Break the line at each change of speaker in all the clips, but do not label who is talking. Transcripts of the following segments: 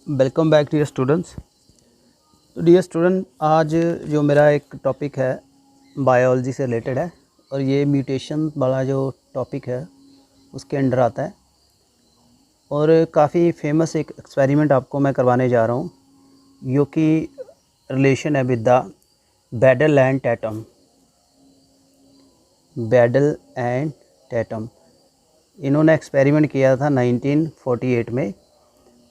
Welcome back dear students. तो dear student, आज जो मेरा एक टॉपिक है बायोलॉजी से रिलेटेड है और ये म्यूटेशन वाला जो टॉपिक है उसके अंडर आता है और काफ़ी फेमस एक एक्सपेरिमेंट आपको मैं करवाने जा रहा हूँ जो कि रिलेशन है with the Beadle and Tatum. Beadle and Tatum इन्होंने एक्सपेरिमेंट किया था 1948 में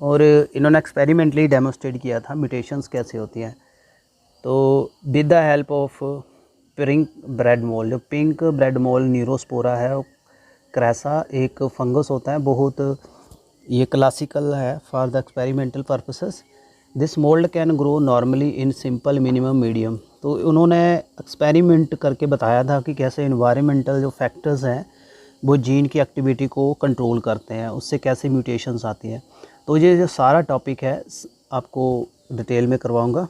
और इन्होंने एक्सपेरिमेंटली डेमोस्ट्रेट किया था म्यूटेशंस कैसे होती हैं। तो with the help of pink bread mould, जो पिंक ब्रेड मोल न्यूरोस्पोरा है, क्रैसा एक फंगस होता है, बहुत ये क्लासिकल है for the experimental purposes. This mould can grow normally in simple minimum medium. तो उन्होंने एक्सपेरिमेंट करके बताया था कि कैसे इन्वायरमेंटल जो फैक्टर्स हैं वो जीन की एक्टिविटी को कंट्रोल करते हैं, उससे कैसे म्यूटेशंस आती हैं। तो ये जो सारा टॉपिक है आपको डिटेल में करवाऊंगा,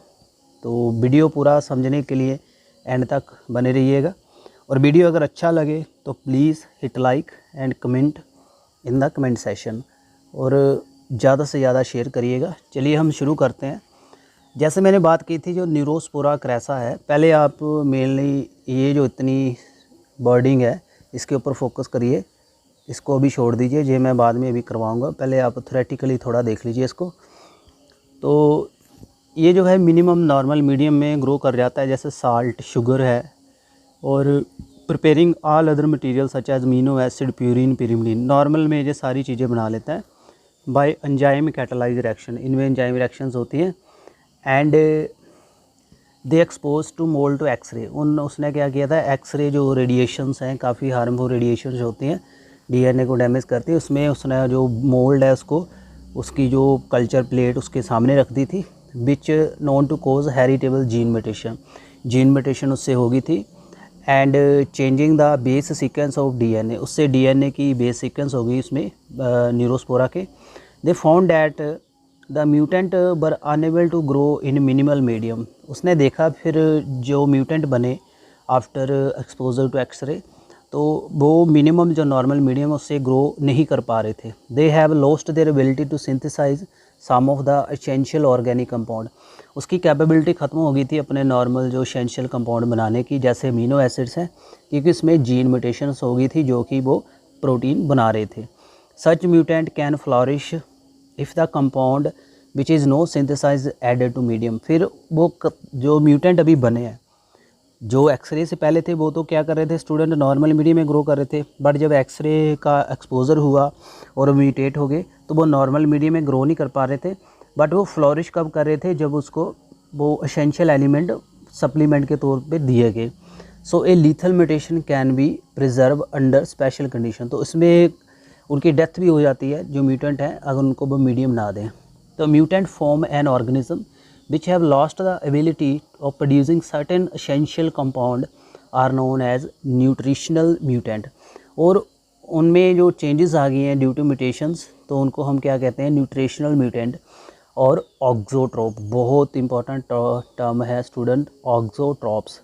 तो वीडियो पूरा समझने के लिए एंड तक बने रहिएगा। और वीडियो अगर अच्छा लगे तो please hit like and comment in the comment session और ज़्यादा से ज़्यादा शेयर करिएगा। चलिए हम शुरू करते हैं। जैसे मैंने बात की थी, जो न्यूरोस्पोरा क्रैसा है, पहले आप मेनली ये जो इतनी बर्डिंग है इसके ऊपर फोकस करिए, इसको अभी छोड़ दीजिए, ये मैं बाद में अभी करवाऊंगा। पहले आप थ्योरेटिकली थोड़ा देख लीजिए इसको। तो ये जो है मिनिमम नॉर्मल मीडियम में ग्रो कर जाता है, जैसे साल्ट, शुगर है, और preparing all other material such as amino acid, purine, pyrimidine. Normal में ये सारी चीज़ें बना लेता है बाय एंजाइम कैटालाइज रिएक्शन। इनमें एंजाइम रिएक्शंस होती हैं and they expose to mould to x-ray. उसने क्या किया था, एक्सरे जो रेडिएशंस हैं, काफ़ी हार्मफुल रेडिएशंस होती हैं, डीएनए को डैमेज करती है। उसमें उसने जो मोल्ड है उसको, उसकी जो कल्चर प्लेट उसके सामने रख दी थी, which known to cause heritable gene mutation. Gene mutation उससे होगी थी and changing the base sequence of DNA. उससे डीएनए की बेस सीक्वेंस होगी इसमें न्यूरोस्पोरा के। They found that the mutant were unable to grow in minimal medium. उसने देखा फिर जो म्यूटेंट बने आफ्टर एक्सपोजर टू एक्सरे, तो वो मिनिमम जो नॉर्मल मीडियम उससे ग्रो नहीं कर पा रहे थे। They have lost their ability to synthesize some of the essential organic compound. उसकी कैपेबिलिटी ख़त्म हो गई थी अपने नॉर्मल जो एसेंशियल कंपाउंड बनाने की, जैसे अमीनो एसिड्स हैं, क्योंकि इसमें जीन म्यूटेशंस हो गई थी जो कि वो प्रोटीन बना रहे थे। Such mutant can flourish if the compound which is no synthesise added to medium. फिर वो जो म्यूटेंट अभी बने हैं, जो एक्सरे से पहले थे, वो तो क्या कर रहे थे स्टूडेंट, नॉर्मल मीडियम में ग्रो कर रहे थे, बट जब एक्सरे का एक्सपोजर हुआ और म्यूटेट हो गए तो वो नॉर्मल मीडियम में ग्रो नहीं कर पा रहे थे, बट वो फ्लोरिश कब कर रहे थे, जब उसको वो एसेंशियल एलिमेंट सप्लीमेंट के तौर पे दिए गए। So a lethal mutation can be preserve under special condition. तो इसमें उनकी डेथ भी हो जाती है जो म्यूटेंट हैं, अगर उनको वो मीडियम ना दें। तो mutant form an organism which have lost the ability of producing certain essential compound are known as nutritional mutant। और उनमें जो चेंजेस आ गई हैं ड्यू टू म्यूटेशंस, तो उनको हम क्या कहते हैं, न्यूट्रिशनल म्यूटेंट और ऑक्सोट्रोप। बहुत इंपॉर्टेंट टर्म है स्टूडेंट, ऑक्सोट्रोप्स।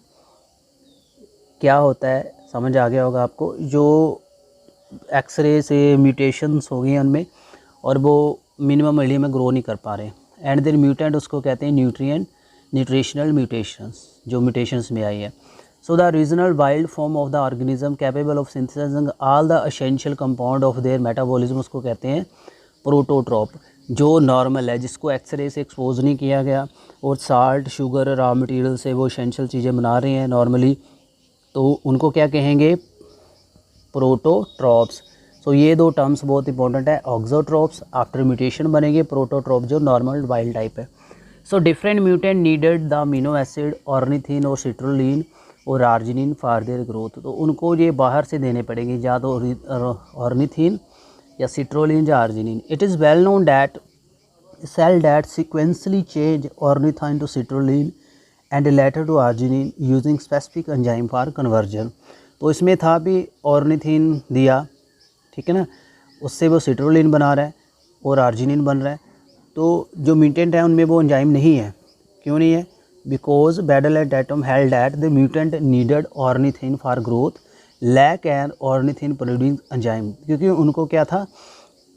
क्या होता है समझ आ गया होगा आपको। जो एक्सरे से म्यूटेशंस हो गई हैं उनमें और वो मिनिमम मीडियम में ग्रो नहीं कर पा रहे, एंड देन म्यूटेंट उसको कहते हैं न्यूट्रिशनल म्यूटेशंस, जो म्यूटेशंस में आई है। So the regional wild form of the organism capable of synthesising all the essential compound of their metabolism, उसको कहते हैं प्रोटोट्रॉप। जो नॉर्मल है, जिसको एक्सरे से एक्सपोज नहीं किया गया और साल्ट, शुगर, रॉ मटेरियल से वो एसेंशियल चीज़ें बना रहे हैं नॉर्मली, तो उनको क्या कहेंगे, प्रोटोट्रॉप्स। सो ये दो टर्म्स बहुत इंपॉर्टेंट है। ऑक्सोट्रॉप्स आफ्टर म्यूटेशन बनेंगे, प्रोटोट्रॉप जो नॉर्मल वाइल्ड टाइप है। So different mutant needed the amino acid ornithine और सिट्रोलिन और आर्जिनिन फॉर देयर ग्रोथ। तो उनको ये बाहर से देने पड़ेंगे, या तो ऑर्निथिन या सिट्रोलिन या arginine. It is well known that cell that sequentially change ornithine to citrulline and later to arginine using specific enzyme for conversion. तो इसमें था भी ऑर्निथिन दिया, ठीक है ना, उससे वो सिट्रोलिन बना रहा है और आर्जिनिन बन रहा है। तो जो म्यूटेंट है उनमें वो एंजाइम नहीं है। क्यों नहीं है, because Beadle and Tatum held that the mutant needed ornithine for growth, lack an ornithine producing enzyme. क्योंकि उनको क्या था,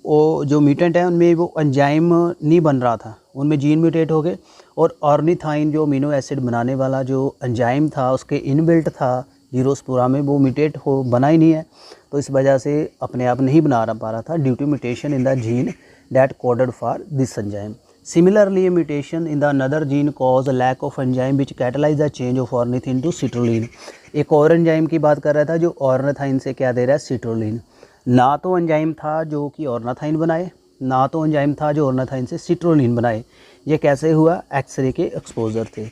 वो जो म्यूटेंट है उनमें वो एंजाइम नहीं बन रहा था, उनमें जीन म्यूटेट हो गए और ऑर्निथाइन जो अमीनो एसिड बनाने वाला जो एंजाइम था उसके इनबिल्ट था जीरोस्पोरा में, वो म्यूटेट हो बना ही नहीं है। तो इस वजह से अपने आप नहीं बना पा रहा था due to mutation in the gene that coded for this enzyme. Similarly, a mutation in the another gene cause a lack of enzyme which catalyze the change of ornithine to citrulline। एक और enzyme की बात कर रहा था जो ornithine से क्या दे रहा है, सिट्रोलिन। ना तो एंजाइम था जो कि ऑर्निथाइन बनाए, ना तो एंजाइम था जो ऑर्निथाइन से सिट्रोलिन बनाए। ये कैसे हुआ, एक्सरे के एक्सपोजर थे।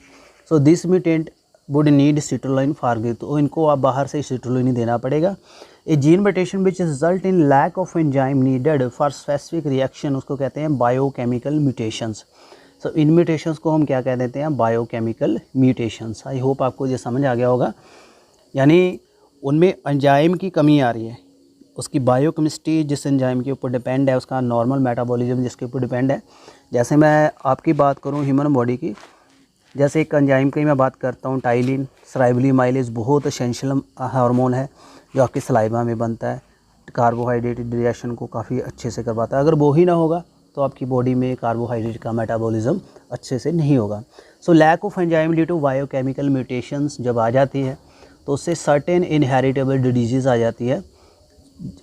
So this mutant would need citrulline for growth, तो इनको आप बाहर से सिट्रोलिन देना पड़ेगा। A gene mutation which result in lack of enzyme needed for specific reaction, उसको कहते हैं बायोकेमिकल म्यूटेशंस। सो इन म्यूटेशंस को हम क्या कह देते हैं, बायोकेमिकल म्यूटेशंस। आई होप आपको ये समझ आ गया होगा। यानी उनमें एंजाइम की कमी आ रही है, उसकी बायोकेमिस्ट्री जिस एंजाइम के ऊपर डिपेंड है, उसका नॉर्मल मेटाबॉलिज्म जिसके ऊपर डिपेंड है। जैसे मैं आपकी बात करूँ ह्यूमन बॉडी की, जैसे एक एंजाइम की मैं बात करता हूँ टाइलिन, सराइबोलामाइलेज बहुत एसेंशियल हार्मोन है जो आपकी सलाइवा में बनता है, कार्बोहाइड्रेट डाइजेशन को काफ़ी अच्छे से करवाता है। अगर वो ही ना होगा तो आपकी बॉडी में कार्बोहाइड्रेट का मेटाबॉलिज्म अच्छे से नहीं होगा। So lack of enzyme due to biochemical mutations जब आ जाती है तो उससे सर्टेन इनहेरिटेबल डिजीज़ आ जाती है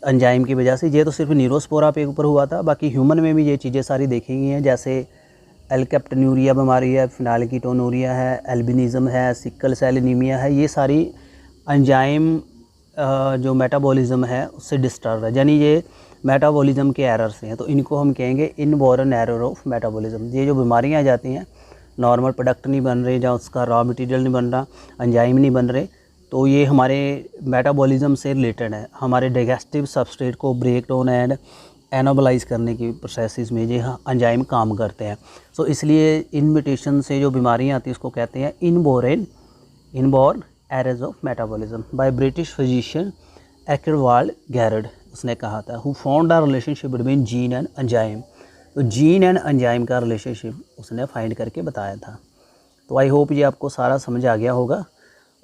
एंजाइम की वजह से। ये तो सिर्फ न्यूरोस्पोरा पे ऊपर हुआ था, बाकी ह्यूमन में भी ये चीज़ें सारी देखी गई हैं, जैसे एल्केप्टन्यूरिया बीमारी है, फिनाइलकीटोनुरिया है, एल्बिनिज़म है, सिकल सेल एनीमिया है। ये सारी एंजाइम जो मेटाबॉलिज्म है उससे डिस्टर्ब है, यानी ये मेटाबॉलिज्म के एरर से हैं। तो इनको हम कहेंगे इनबॉर्न एरर ऑफ मेटाबॉलिज्म। ये जो बीमारियां आ जाती हैं, नॉर्मल प्रोडक्ट नहीं बन रहे, या उसका रॉ मटेरियल नहीं बन रहा, एंजाइम नहीं बन रहे, तो ये हमारे मेटाबॉलिज्म से रिलेटेड है। हमारे डाइजेस्टिव सबस्ट्रेट को ब्रेक डाउन एंड एनाबलाइज करने की प्रोसेस में ये एंजाइम काम करते हैं। सो इसलिए इन म्यूटेशन से जो बीमारियाँ आती हैं उसको कहते हैं inborn errors of metabolism. By British physician एक्वाल्ड गैरड, उसने कहा था, who found the relationship between gene and enzyme. तो जीन एंड एंजाइम का रिलेशनशिप उसने फाइंड करके बताया था। तो आई होप ये आपको सारा समझ आ गया होगा।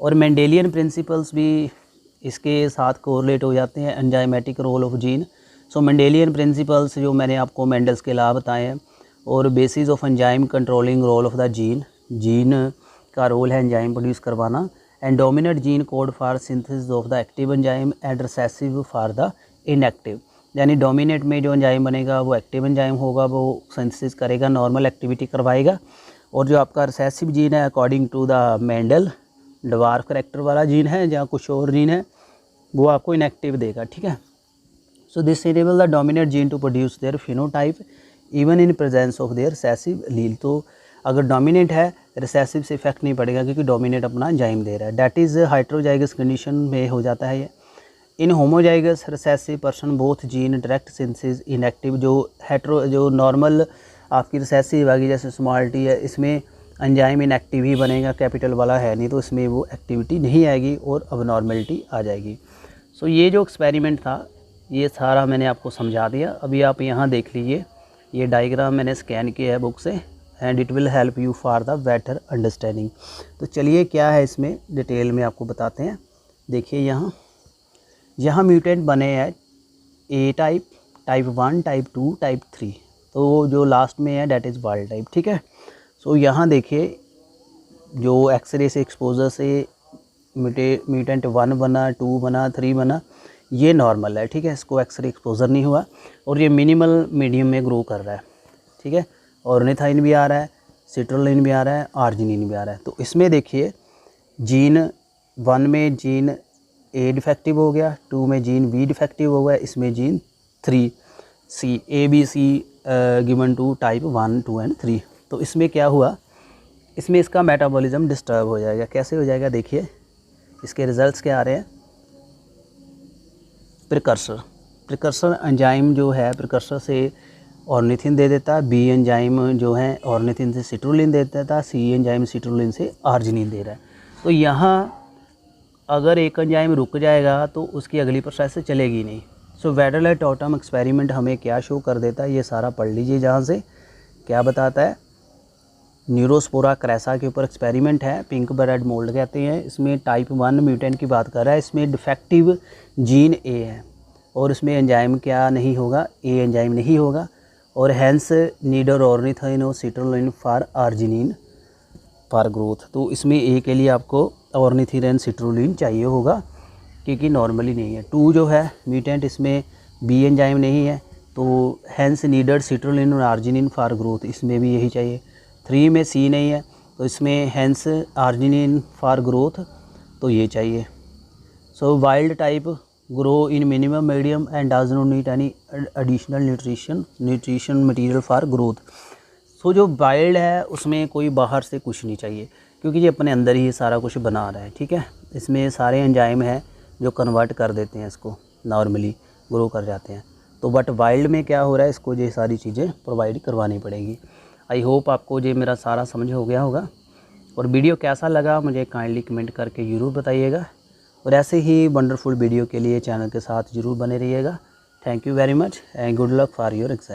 और मेंडेलियन प्रिंसिपल्स भी इसके साथ कोरिलेट हो जाते हैं, enzymatic role of gene. So Mendelian principles जो मैंने आपको मेंडल्स के लाभ बताए हैं, और basis of enzyme controlling role of the gene, gene का रोल है एंजाइम प्रोड्यूस करवाना, and dominate gene code for synthesis of the active enzyme and recessive for the inactive. यानी डोमिनेट में जो एंजाइम बनेगा वो एक्टिव एंजाइम होगा, वो सिंथेसिस करेगा, नॉर्मल एक्टिविटी करवाएगा। और जो आपका रिसेसिव जीन है according to the Mendel, dwarf character वाला जीन है या कुछ और जीन है, वो आपको इनएक्टिव देगा, ठीक है। So this enable the dominate gene to produce their phenotype even in presence of their recessive allele. तो अगर डोमिनेट है, रिसेसिव से इफेक्ट नहीं पड़ेगा क्योंकि डोमिनेट अपना एंजाइम दे रहा है। दैट इज़ हाइट्रोजाइगस कंडीशन में हो जाता है ये। इन homozygous recessive person both gene direct synthesis inactive, जो नॉर्मल आपकी रिसेसिव आएगी जैसे स्मॉल टी है, इसमें एंजाइम इनएक्टिव ही बनेगा, कैपिटल वाला है नहीं, तो इसमें वो एक्टिविटी नहीं आएगी और अबनॉर्मलिटी आ जाएगी। सो ये जो एक्सपेरिमेंट था ये सारा मैंने आपको समझा दिया। अभी आप यहाँ देख लीजिए, ये डायग्राम मैंने स्कैन किया है बुक से, and it will help you for the better understanding. तो चलिए क्या है इसमें डिटेल में आपको बताते हैं। देखिए यहाँ म्यूटेंट बने हैं ए टाइप, टाइप 1, टाइप 2, टाइप 3। तो जो लास्ट में है डैट इज़ वाइल्ड टाइप, ठीक है। सो यहाँ देखिए जो एक्सरे से एक्सपोजर से म्यूटेंट 1 बना, 2 बना, 3 बना, ये नॉर्मल है, ठीक है, इसको एक्सरे एक्सपोजर नहीं हुआ और ये मिनिमल मीडियम में ग्रो कर रहा है, ठीक है। ऑर्निथाइन भी आ रहा है, सिट्रोलिन भी आ रहा है, आर्जिनिन भी आ रहा है। तो इसमें देखिए जीन 1 में जीन ए डिफेक्टिव हो गया, 2 में जीन बी डिफेक्टिव हो गया, इसमें gene 3 C A B C given to type 1, 2 and 3। तो इसमें क्या हुआ, इसमें इसका मेटाबॉलिज्म डिस्टर्ब हो जाएगा। कैसे हो जाएगा देखिए, इसके रिजल्ट्स क्या आ रहे हैं। प्रिकर्सर एंजाइम जो है प्रिकर्सर से ऑर्निथिन दे देता है, बी एंजाइम जो है ऑर्निथिन से सिट्रोलिन दे देता है, सी एंजाइम सिट्रोलिन से आर्जिनिन दे रहा है। तो यहाँ अगर एक एंजाइम रुक जाएगा तो उसकी अगली प्रोसेस चलेगी नहीं। सो वेडल एट ऑटम एक्सपेरिमेंट हमें क्या शो कर देता है, ये सारा पढ़ लीजिए। जहाँ से क्या बताता है, न्यूरोस्पोरा क्रैसा के ऊपर एक्सपेरिमेंट है, पिंक ब्रेड मोल्ड कहते हैं। इसमें टाइप 1 म्यूटेंट की बात कर रहा है, इसमें डिफेक्टिव जीन ए है। और उसमें एंजाइम क्या नहीं होगा, ए एंजाइम नहीं होगा, और हैंस नीडर ऑर्निथाइन और citrulline for arginine for growth. तो इसमें ए के लिए आपको ऑर्निथिन सिट्रुलिन चाहिए होगा, क्योंकि नॉर्मली नहीं है। 2 जो है म्यूटेंट, इसमें बी एंजाइम नहीं है, तो हैंस नीडर सिट्रुलिन और आर्जिनिन फॉर ग्रोथ, इसमें भी यही चाहिए। 3 में सी नहीं है, तो इसमें हैंस आर्जिनिन फॉर ग्रोथ, तो ये चाहिए। So wild type grow in minimum medium and does not need any additional nutrition material for growth. So जो वाइल्ड है उसमें कोई बाहर से कुछ नहीं चाहिए, क्योंकि ये अपने अंदर ही सारा कुछ बना रहा है, ठीक है। इसमें सारे एंजाइम हैं जो कन्वर्ट कर देते हैं, इसको नॉर्मली ग्रो कर जाते हैं। तो बट वाइल्ड में क्या हो रहा है, इसको ये सारी चीज़ें प्रोवाइड करवानी पड़ेगी। आई होप आपको ये मेरा सारा समझ हो गया होगा। और वीडियो कैसा लगा मुझे काइंडली कमेंट करके ज़रूर बताइएगा, और ऐसे ही वंडरफुल वीडियो के लिए चैनल के साथ ज़रूर बने रहिएगा। Thank you very much and good luck for your exam.